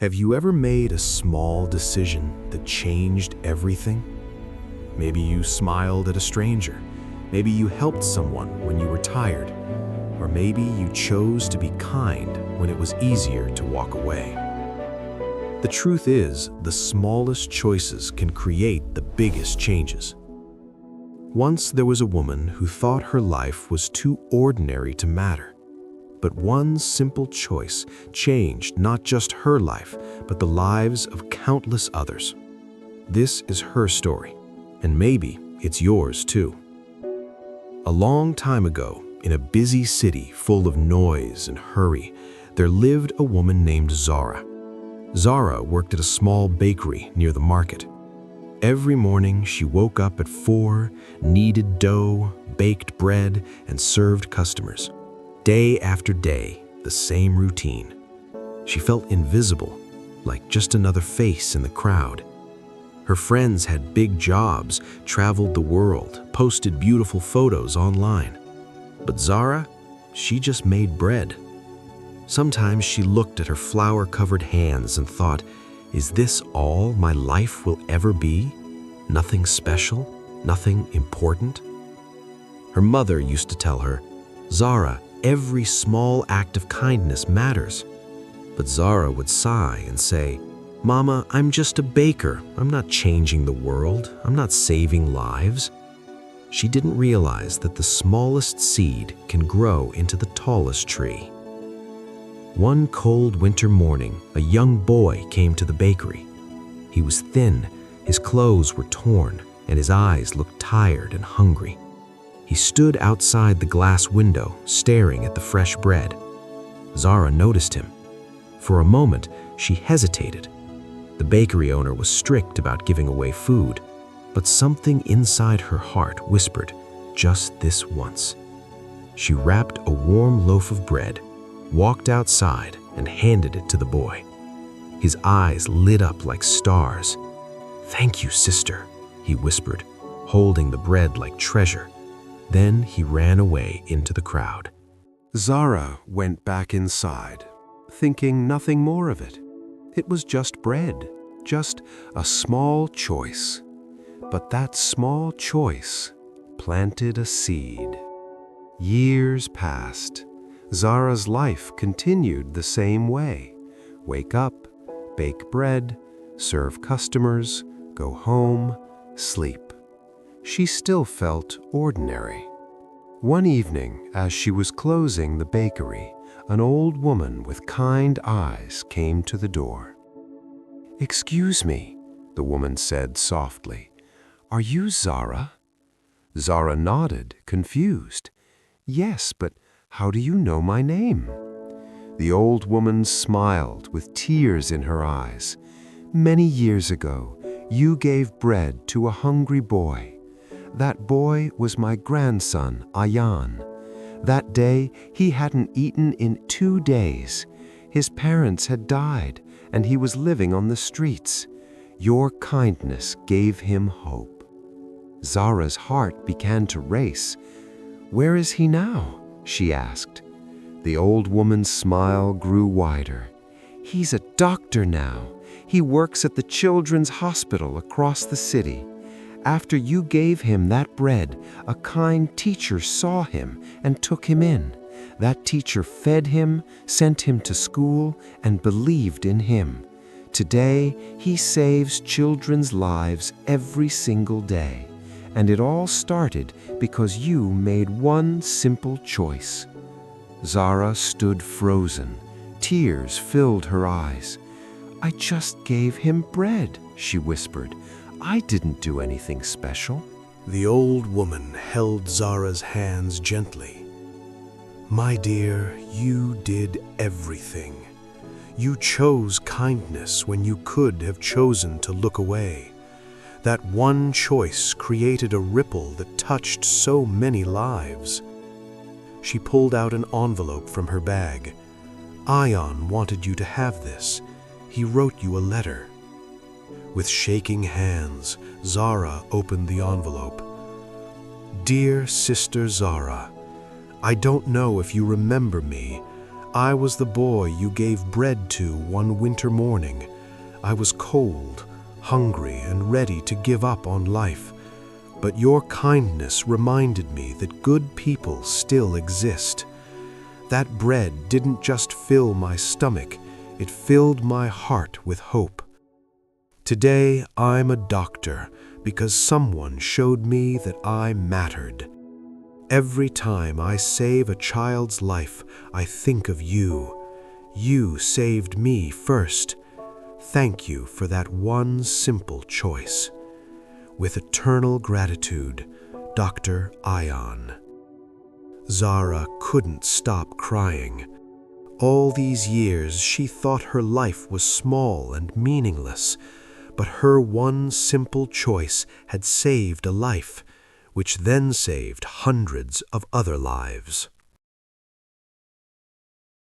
Have you ever made a small decision that changed everything? Maybe you smiled at a stranger. Maybe you helped someone when you were tired. Or maybe you chose to be kind when it was easier to walk away. The truth is, the smallest choices can create the biggest changes. Once there was a woman who thought her life was too ordinary to matter. But one simple choice changed not just her life, but the lives of countless others. This is her story, and maybe it's yours too. A long time ago, in a busy city full of noise and hurry, there lived a woman named Zara. Zara worked at a small bakery near the market. Every morning she woke up at 4, kneaded dough, baked bread, and served customers. Day after day, the same routine. She felt invisible, like just another face in the crowd. Her friends had big jobs, traveled the world, posted beautiful photos online. But Zara, she just made bread. Sometimes she looked at her flour-covered hands and thought, is this all my life will ever be? Nothing special? Nothing important? Her mother used to tell her, Zara, every small act of kindness matters. But Zara would sigh and say, Mama, I'm just a baker. I'm not changing the world. I'm not saving lives. She didn't realize that the smallest seed can grow into the tallest tree. One cold winter morning, a young boy came to the bakery. He was thin, his clothes were torn, and his eyes looked tired and hungry. He stood outside the glass window, staring at the fresh bread. Zara noticed him. For a moment, she hesitated. The bakery owner was strict about giving away food, but something inside her heart whispered, just this once. She wrapped a warm loaf of bread, walked outside, and handed it to the boy. His eyes lit up like stars. Thank you, sister, he whispered, holding the bread like treasure. Then he ran away into the crowd. Zara went back inside, thinking nothing more of it. It was just bread, just a small choice. But that small choice planted a seed. Years passed. Zara's life continued the same way. Wake up, bake bread, serve customers, go home, sleep. She still felt ordinary. One evening, as she was closing the bakery, an old woman with kind eyes came to the door. "Excuse me," the woman said softly. "Are you Zara?" Zara nodded, confused. "Yes, but how do you know my name?" The old woman smiled with tears in her eyes. "Many years ago, you gave bread to a hungry boy. That boy was my grandson, Ayan. That day, he hadn't eaten in 2 days. His parents had died, and he was living on the streets. Your kindness gave him hope." Zara's heart began to race. "Where is he now?" she asked. The old woman's smile grew wider. "He's a doctor now. He works at the children's hospital across the city. After you gave him that bread, a kind teacher saw him and took him in. That teacher fed him, sent him to school, and believed in him. Today, he saves children's lives every single day. And it all started because you made one simple choice." Zara stood frozen. Tears filled her eyes. "I just gave him bread," she whispered. "I didn't do anything special." The old woman held Zara's hands gently. "My dear, you did everything. You chose kindness when you could have chosen to look away. That one choice created a ripple that touched so many lives." She pulled out an envelope from her bag. "Ayan wanted you to have this. He wrote you a letter." With shaking hands, Zara opened the envelope. "Dear Sister Zara, I don't know if you remember me. I was the boy you gave bread to one winter morning. I was cold, hungry, and ready to give up on life. But your kindness reminded me that good people still exist. That bread didn't just fill my stomach, it filled my heart with hope. Today, I'm a doctor because someone showed me that I mattered. Every time I save a child's life, I think of you. You saved me first. Thank you for that one simple choice. With eternal gratitude, Dr. Ion. Zara couldn't stop crying. All these years, she thought her life was small and meaningless, but her one simple choice had saved a life, which then saved hundreds of other lives.